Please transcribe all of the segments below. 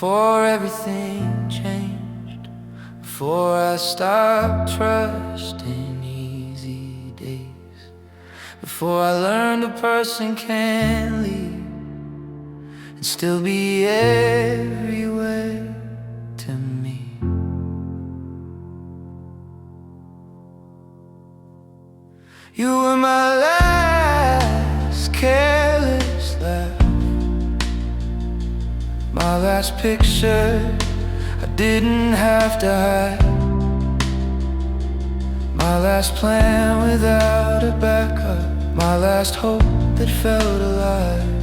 before everything changed, before I stopped trusting easy days, before I learned a person can leave and still be everywhere to me. You were my last careless laugh, my last picture I didn't have to hide, my last plan without a backup, my last hope that felt alive.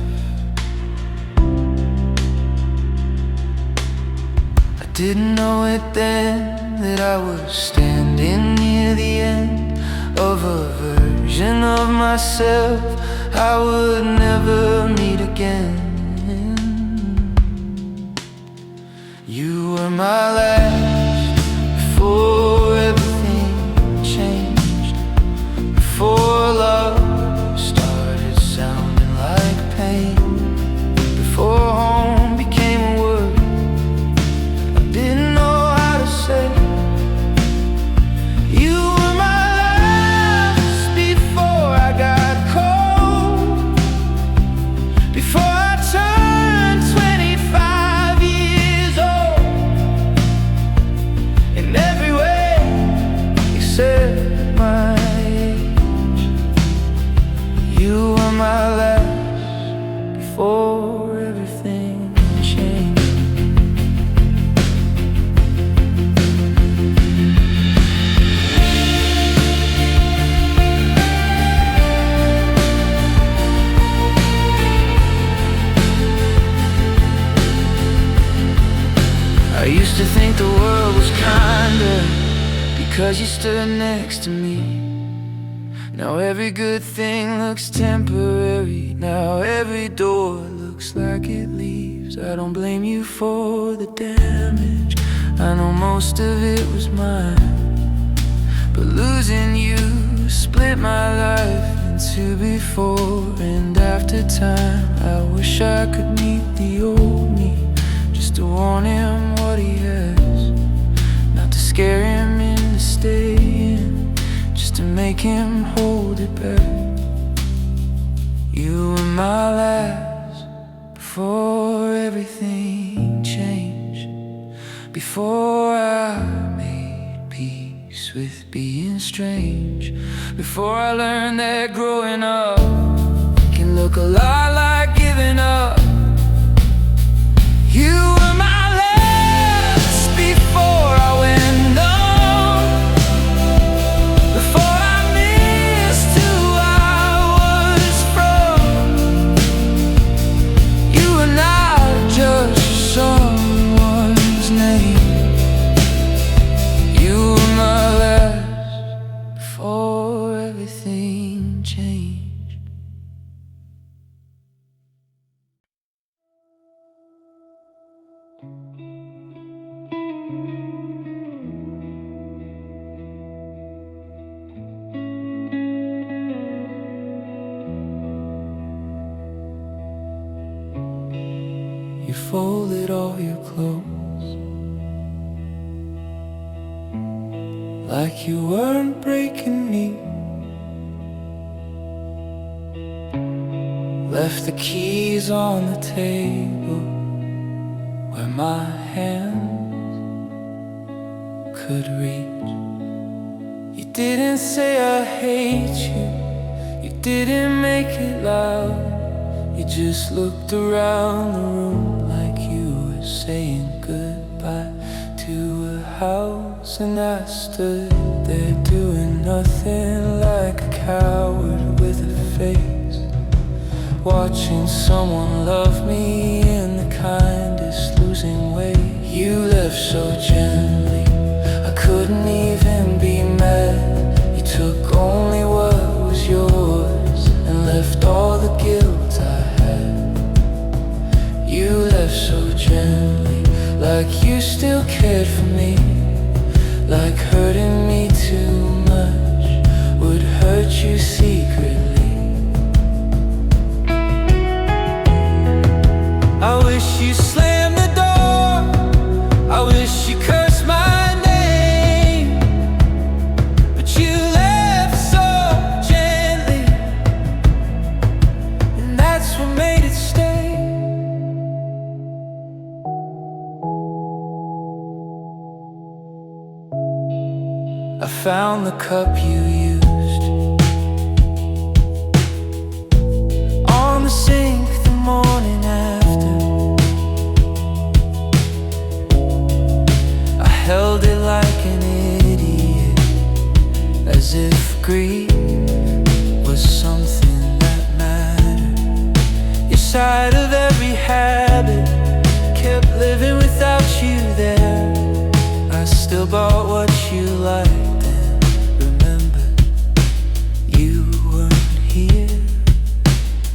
I didn't know it then that I was standing near the end of a version of myself I would never meet again. You were my last before everything changed, before love started sounding like pain, before home became a word I didn't know how to say. You were my last before I got cold, before I turned 25 years old. In every way except my age, you were my last before everything changed. I used to think the world was kinder because you stood next to me. Now every good thing looks temporary, now every door looks like it leaves. I don't blame you for the damage, I know most of it was mine, but losing you split my life into before and after time. I wish I could meet the old me, just to warn him what he has, not to scare him into staying, just to make him hold it back. You were my last before everything changed, before I made peace with being strange, before I learned that growing up can look a lot like giving up. You were my last before I went numb, before I missed who I was from. You were not just someone's name, you were my last before everything changed. You folded all your clothes like you weren't breaking me, left the keys on the table where my hands could reach. You didn't say I hate you, you didn't make it loud, you just looked around the room like you were saying goodbye to a house. And I stood there doing nothing, like a coward with a face, watching someone love me in the kindest losing way. You left so gently, I couldn't even be mad. You took only what was yours and left all the guilt I had. You left so gently, like you still cared for me, like hurting me too much would hurt you secretly. I wish you slammed the door I found the cup you used on the sink the morning after. I held it like an idiot, as if grief was something that mattered. Your side of every habit kept living without you there. I still bought what you liked and remembered you weren't here.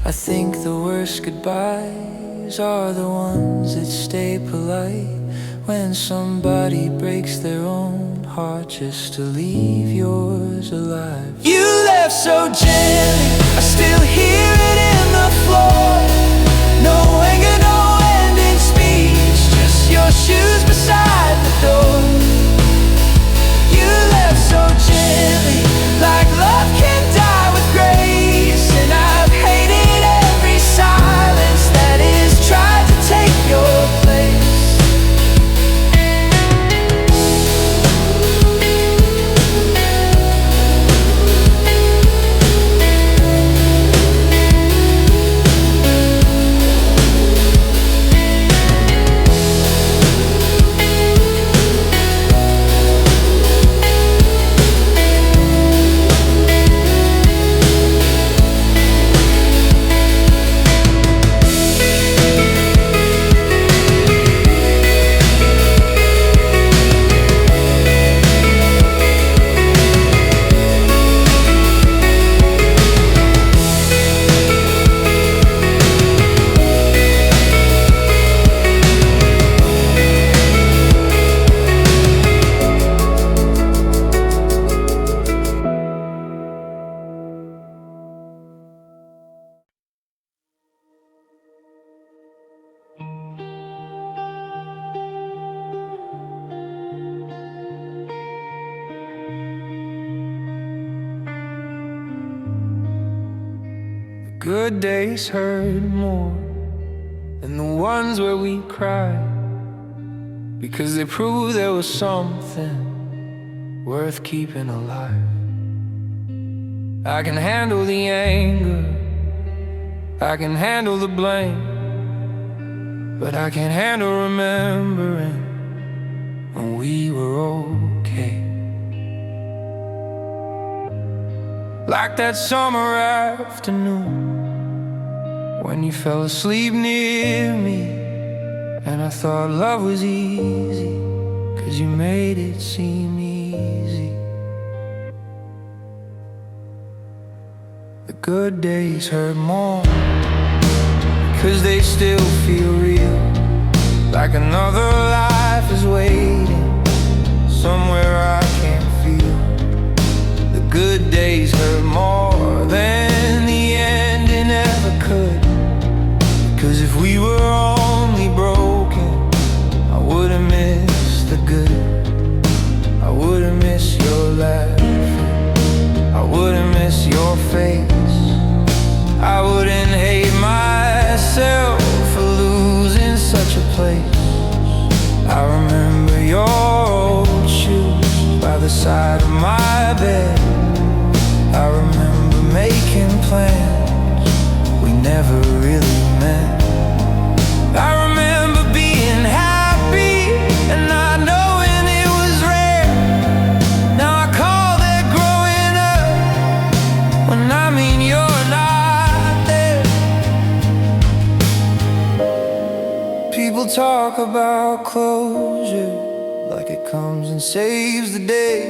I think the worst goodbyes are the ones that stay polite, when somebody breaks their own heart just to leave yours alive. You left so gently, I still hear it in the floor. No anger, no ending speech, just your shoes beside the door. You left so gently, like love can die with grace. And I've hated every silence that is tried to take your place. Good days hurt more than the ones where we cried, because they proved there was something worth keeping alive. I can handle the anger, I can handle the blame, but I can't handle remembering when we were okay. Like that summer afternoon when you fell asleep near me, and I thought love was easy, 'cause you made it seem easy. The good days hurt more, 'cause they still feel real, like another life is waiting somewhere I can't feel. The good days hurt more than the ending ever could, 'cause if we were only broken, I wouldn't miss the good. I wouldn't miss your laugh, I wouldn't miss your face. I wouldn't hate myself for losing such a place. I remember your old shoes by the side of my bed. I remember making plans we never really meant. I remember being happy and not knowing it was rare. Now I call that growing up, when I mean you're not there. People talk about closure like it comes and saves the day,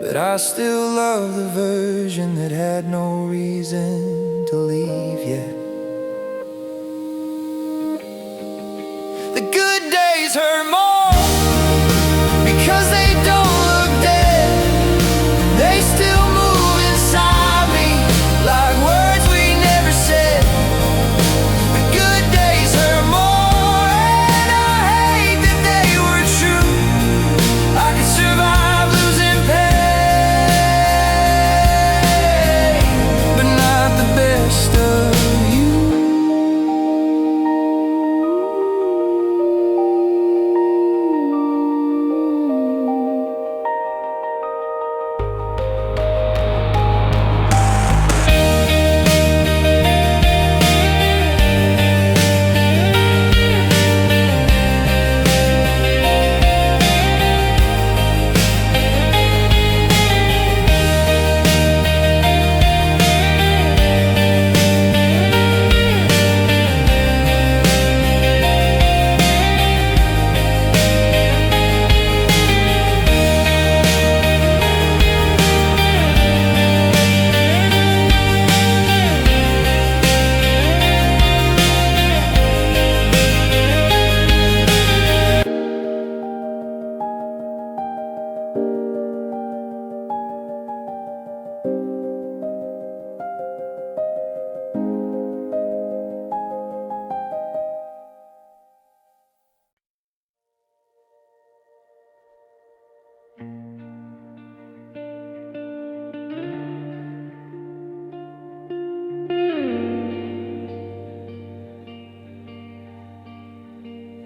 but I still love the version that had no reason to leave yet. The good days hurt more, because they don't look dead. They still move inside me, like words we never said. The good days hurt more, and I hate that they were true. I could survive losing pain, but not the best of you.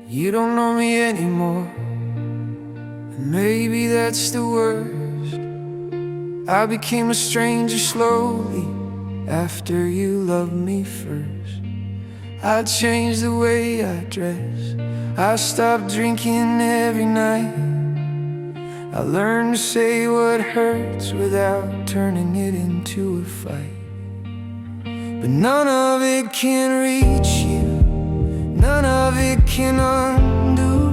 You don't know me anymore, and maybe that's the worst. I became a stranger slowly after you loved me first. I changed the way I dress, I stopped drinking every night. I learned to say what hurts without turning it into a fight. But none of it can reach you, none of it can undo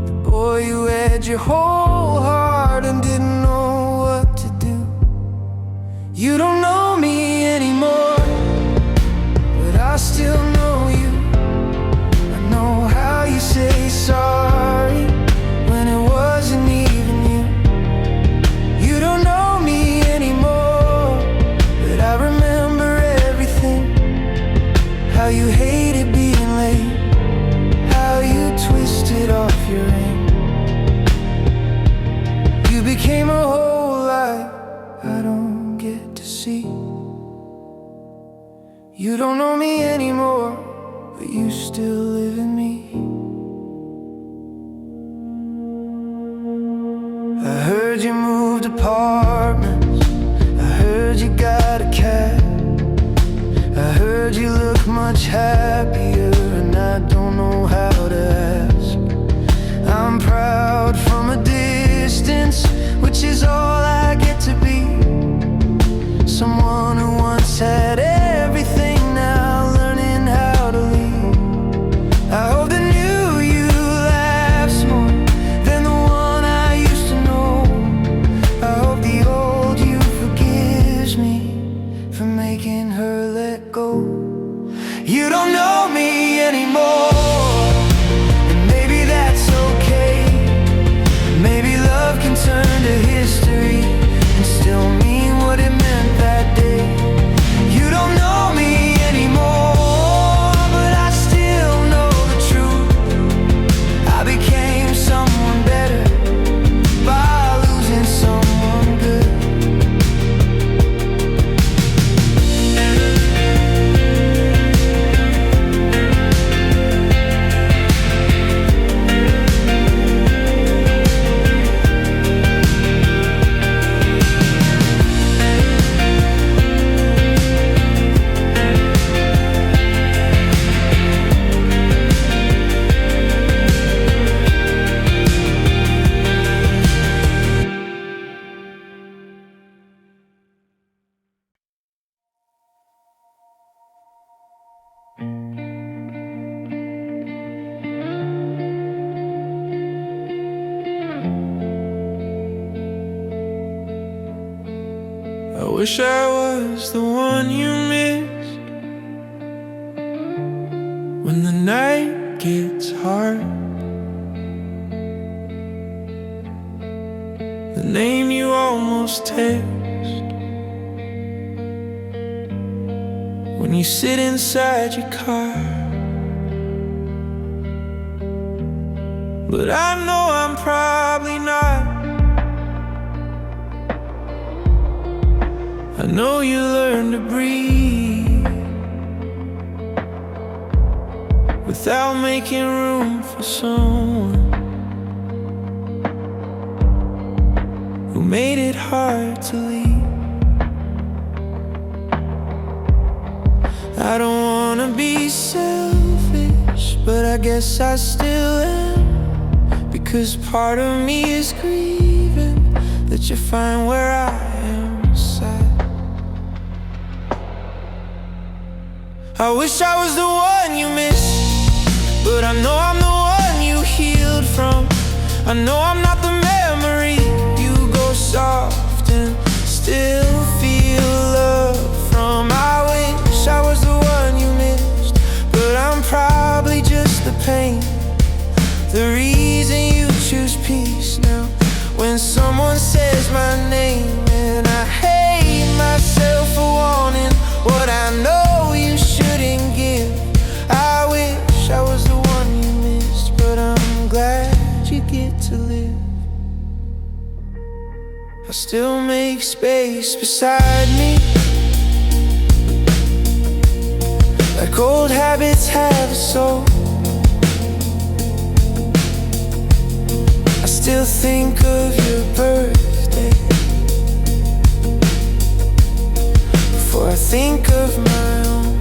the boy who had your whole heart and didn't know what to do. You don't know me anymore, but I still know you. I know how you say sorry when it wasn't even you. You don't know me anymore, but I remember everything. How you hated being late, how you twisted off your ring. You became a whole lot I don't get to see. You don't know me anymore, but you still live in me. I heard you moved apartments, I heard you got a cat, I heard you look much happier, and I don't know how to ask. I'm proud from a distance, which is all I get to be. Someone who once had everything, now learning how to leave. I hope the new you laughs more than the one I used to know. I hope the old you forgives me for making her let go. You don't know me anymore, and maybe that's okay. Maybe love can turn to history and still mean what it meant that day. You don't know me anymore, but I still know the truth. I became someone better by losing someone good. I wish I was the one you missed when the night gets hard. The name you almost text when you sit inside your car. But I know I'm probably not. I know you learn to breathe without making room for someone who made it hard to leave. I don't wanna be selfish, but I guess I still am, because part of me is grieving that you find where I am inside. I wish I was the one you missed, but I know I'm the one you healed from. I know I'm not the memory you go soft and still feel love from. I wish I was the one you missed, but I'm probably just the pain, the reason you choose peace now. When someone says my name, and I hate myself for wanting what I know you shouldn't give. I wish I was the one you missed, but I'm glad you get to live. I still make space beside me, like old habits have a soul. still think of your birthday before I think of my own.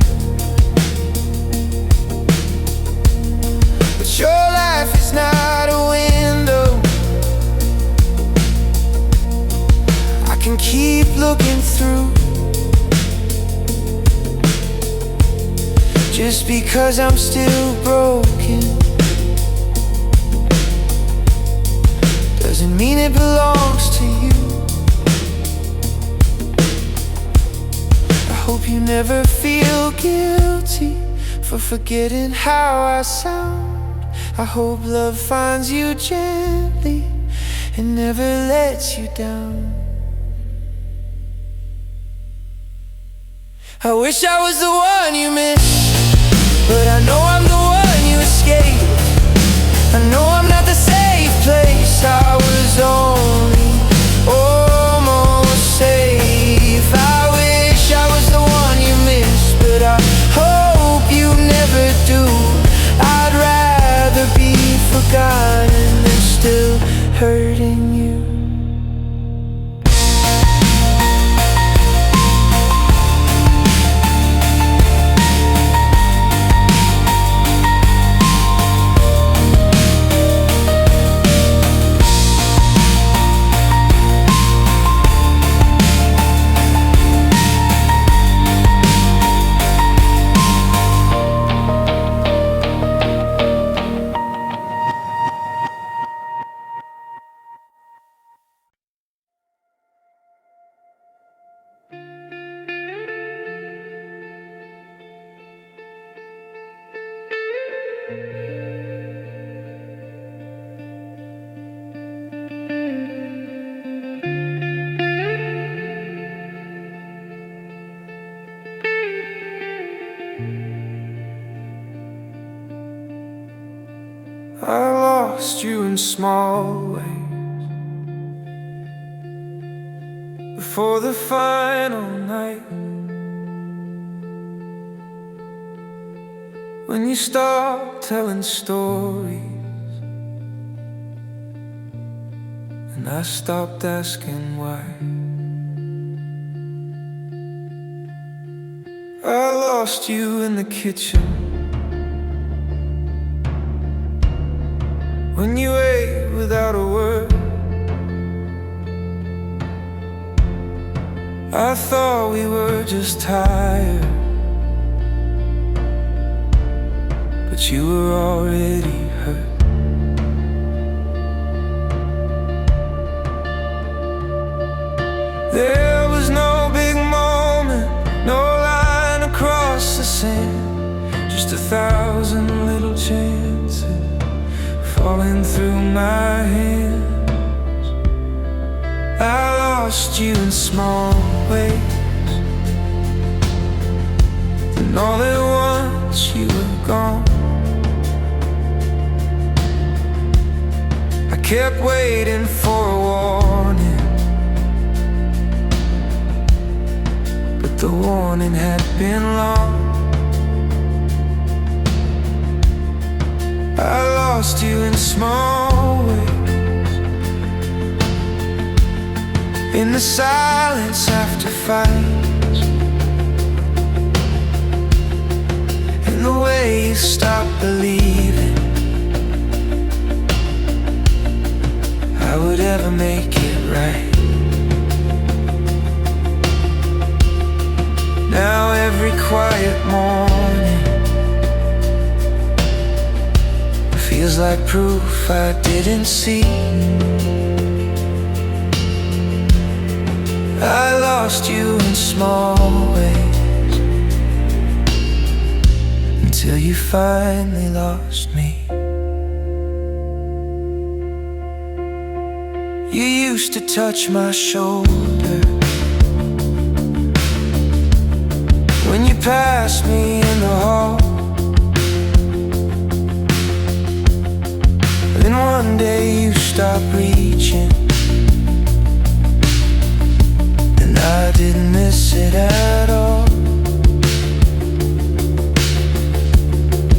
But your life is not a window I can keep looking through. Just because I'm still broken doesn't mean it belongs to you. I hope you never feel guilty for forgetting how I sound. I hope love finds you gently and never lets you down. I wish I was the one you missed, but I know I'm the one you escaped. I know I'm not the safe place. I was only almost safe. I wish I was the one you missed, but I hope you never do. I'd rather be forgotten than still hurting you. I lost you in small ways before the final night, when you stopped telling stories and I stopped asking why. I lost you in the kitchen when you ate without a word. I thought we were just tired, but you were already hurt. There was no big moment, no line across the sand, just 1,000 little chances falling through my hands. I lost you in small ways, and all at once you were gone. I kept waiting for a warning, but the warning had been long. I lost you in small ways, in the silence after fights, in the way you stopped believing I would ever make it right. Now every quiet morning feels like proof I didn't see. I lost you in small ways until you finally lost me. You used to touch my shoulder when you passed me in the hall. Then one day you stopped reaching, and I didn't miss it at all.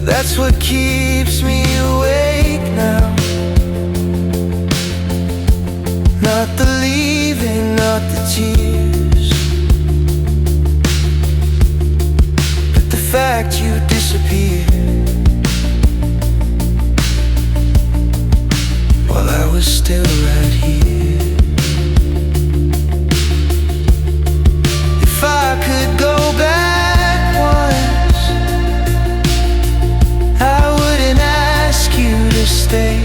That's what keeps me awake now, stay.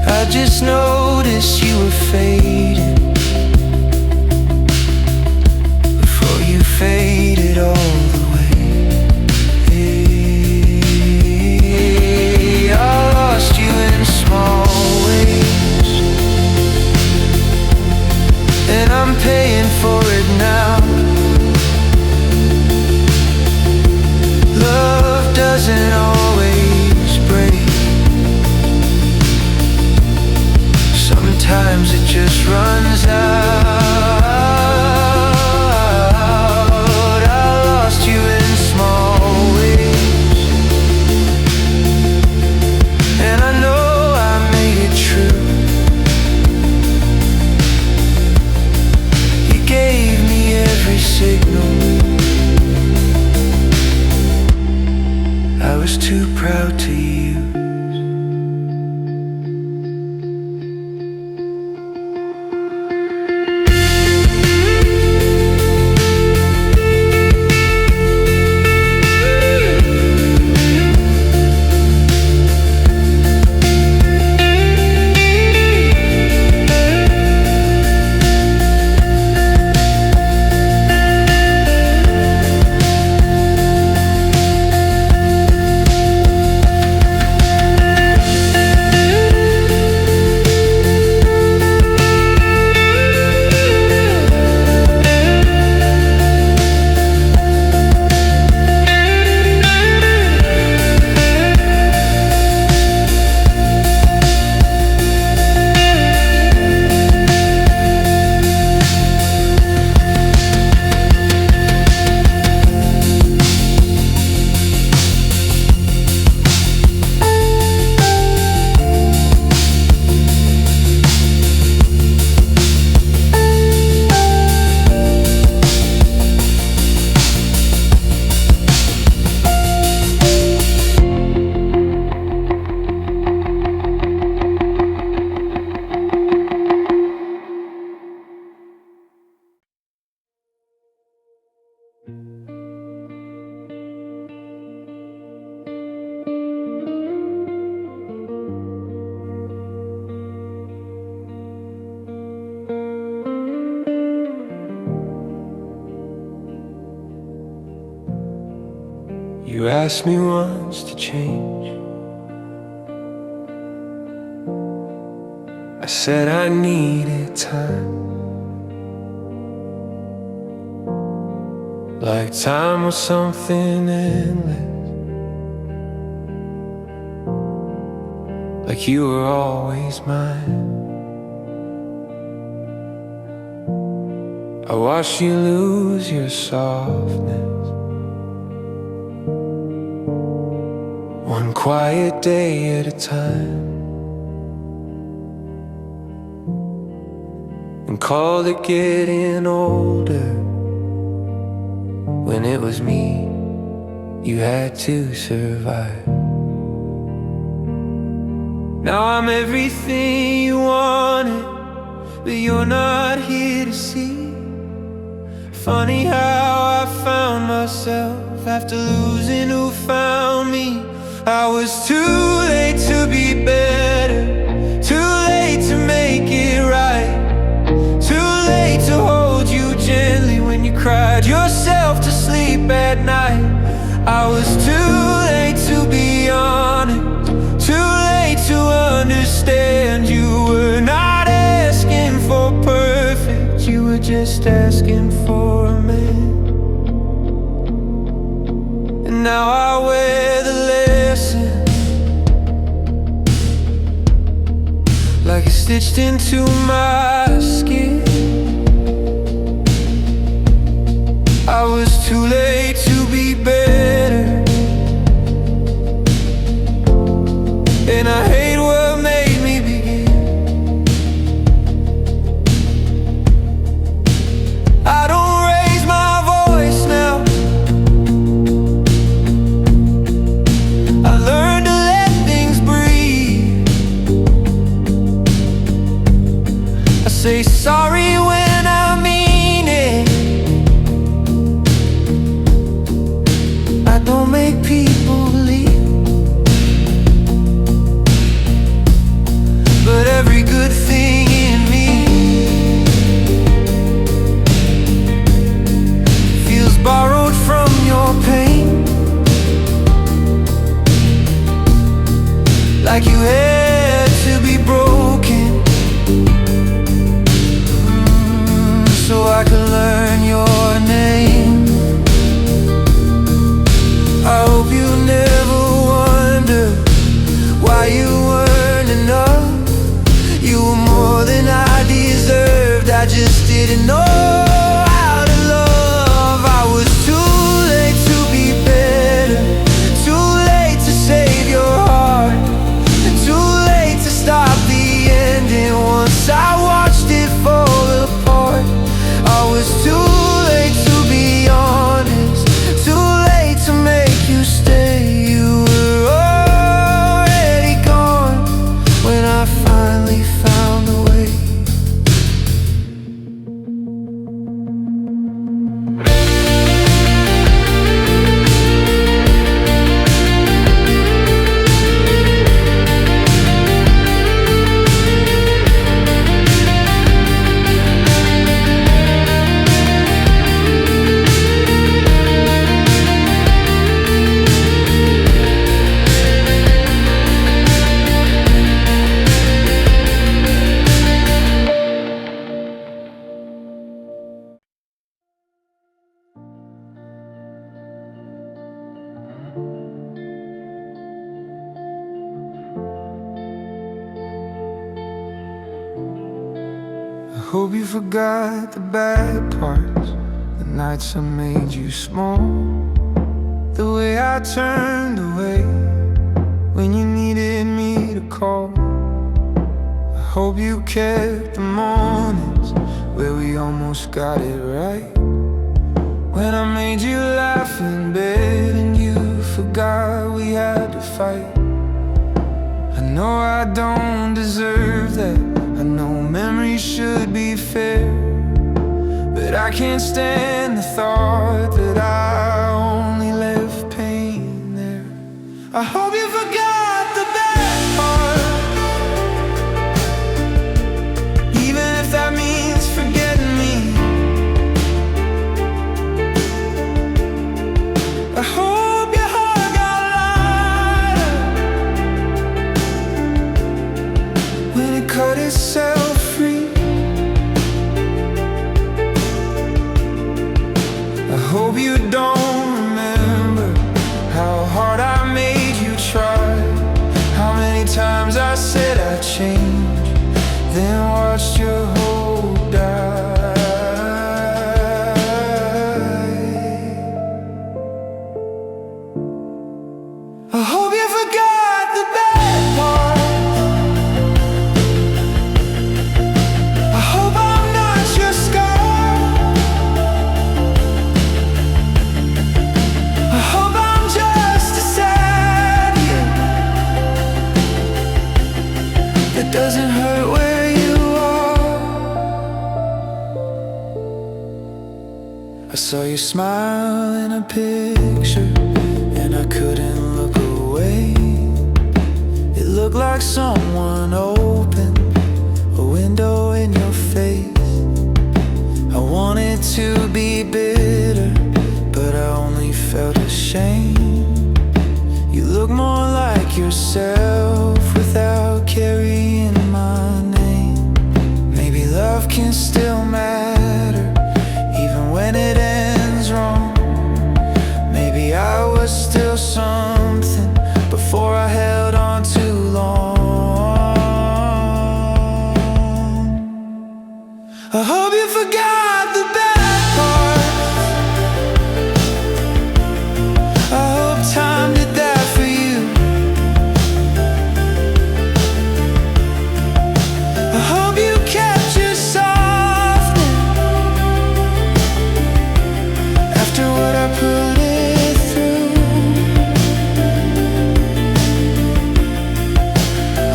I just noticed you were fading before you faded all the way. Hey, I lost you in small ways, and I'm paying for it now. Love doesn't always break. Sometimes it just runs out. I lost you in small ways, and I know I made it true. You gave me every signal. I was too proud to use. You asked me once to change. I said I needed time, like time was something endless, like you were always mine. I watched you lose your softness, one quiet day at a time, and called it getting older, when it was me you had to survive. Now I'm everything you wanted, but you're not here to see. Funny how I found myself after losing who found me. I was too late to be better, too late to make it right, too late to hold you gently when you cried yourself to sleep at night. I was too late to be honest, too late to understand. You were not asking for perfect, you were just asking for a man. And now I wear the lesson like it's stitched into my skin. I was too late to be better, and I hate what made me begin. I don't raise my voice now, I learned to let things breathe. I say sorry when I mean it, I don't make people believe like you had to be broken, so I could learn your name. I hope you never wonder why you weren't enough. You were more than I deserved, I just didn't know how to love. I was too late to be better, too late to save your heart, too late to stop the ending once I watched it fall apart. I was too late to be honest, too late to make you stay. You were already gone when I finally found a way. I hope you forgot the bad parts, the nights I made you small, the way I turned away when you needed me to call. I hope you kept the mornings where we almost got it right, when I made you laugh in bed and you forgot we had to fight. I know I don't deserve that, I know memories should be fair, but I can't stand the thought that I only left pain there. I hope you forgot the bad part, even if that means forgetting me. I hope your heart got lighter when it cut itself free. I hope you don't remember how hard I made you try, how many times I said I'd change, then watched your hope die. I hope you forgot the bad parts. I hope I'm not your scar. I hope I'm just a sad year that doesn't hurt where you are. I saw you smile in a picture and I couldn't look away. It looked like someone opened a window in your face. I wanted to be bitter, but I only felt ashamed. You look more like yourself without carrying my name. Maybe love can still matter, even when it ends wrong. Maybe I was still something before I held on too long. I hope you forgot the bad part. I hope time did that for you. I hope you kept your softness after what I put it through.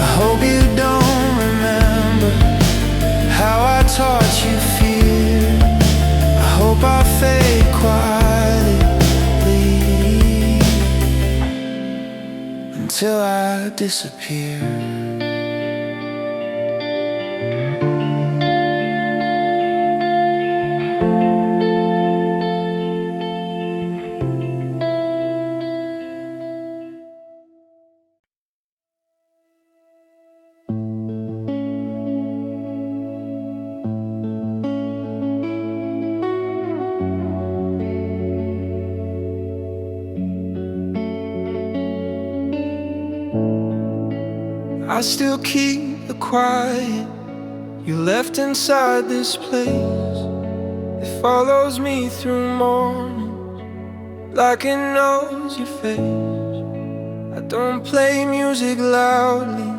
I hope you don't remember how I taught you fear. I hope I fade quietly until I disappear. still keep the quiet you left inside this place. It follows me through mornings like it knows your face. I don't play music loudly,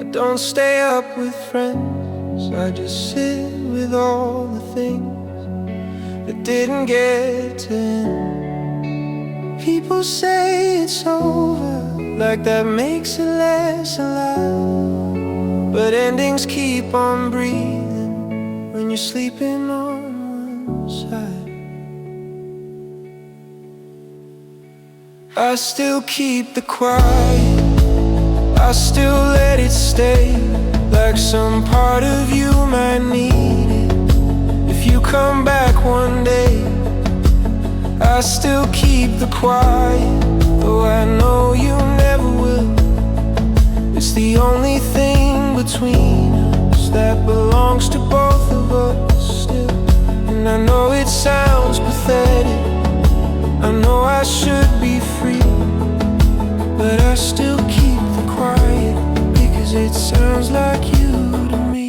I don't stay up with friends. I just sit with all the things that didn't get to end. People say it's over, like that makes it less alive. But endings keep on breathing when you're sleeping on one side. I still keep the quiet, I still let it stay, like some part of you might need it if you come back one day. I still keep the quiet, though I know you never will. It's the only thing between us that belongs to both of us still. And I know it sounds pathetic, I know I should be free, but I still keep the quiet because it sounds like you to me.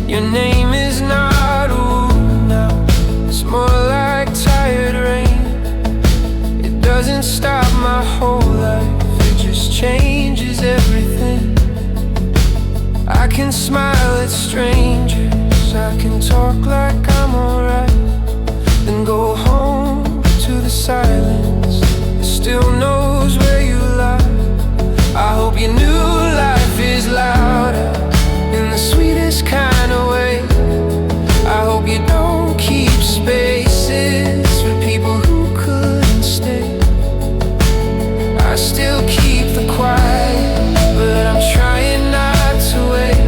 Your name is not ooh now, it's more like tired rain. It doesn't stop my whole life, it just changes everything. I can smile at strangers, I can talk like I'm alright, then go home to the silence that still knows where you lie. I hope your new life is louder in the sweetest kind of way. I hope you don't keep spaces for people who couldn't stay. I still keep the quiet, but I'm trying not to wait.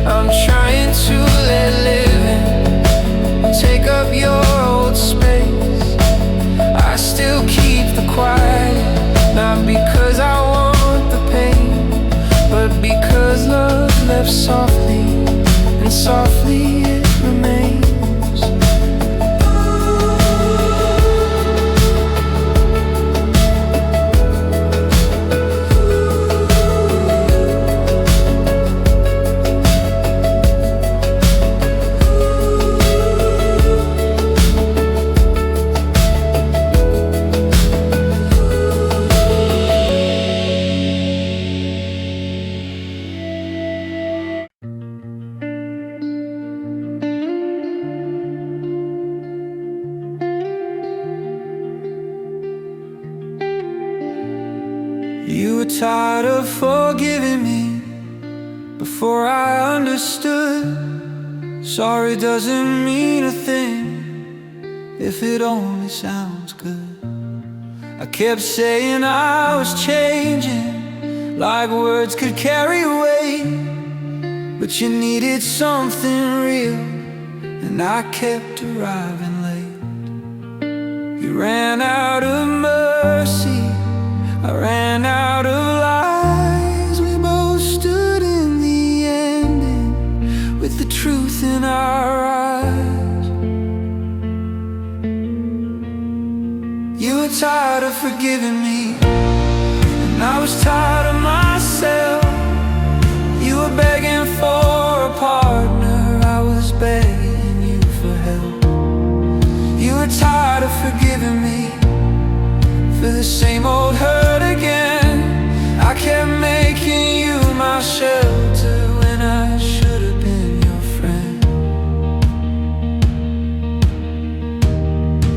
I'm trying to let living take up your old space. I still keep the quiet, not because I want the pain, but because love left softly, and softly it remains. You were tired of forgiving me before I understood. Sorry doesn't mean a thing if it only sounds good. I kept saying I was changing, like words could carry weight, but you needed something real, and I kept arriving late. You ran out of mercy, I ran out of lies. We both stood in the ending with the truth in our eyes. You were tired of forgiving me, and I was tired of myself. You were begging for a partner, I was begging you for help. You were tired of forgiving me for the same old hurt again. I kept making you my shelter when I should have been your friend.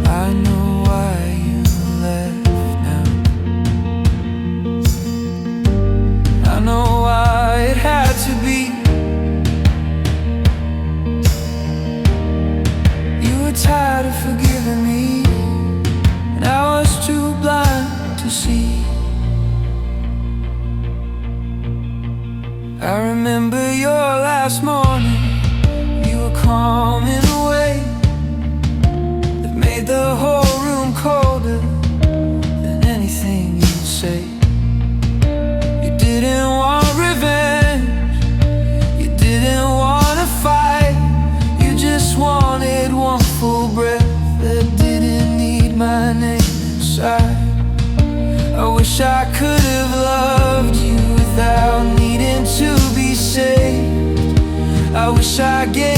I know why you left now. I know why it had to be. You were tired of forgiving me, and I was too blind to see. I remember your last morning, you were calm in a way that made the whole room colder than anything you'd say. You didn't want revenge, you didn't want to fight. You just wanted one full breath that didn't need my name inside. I wish I could have loved you without needing to be saved. I wish I gave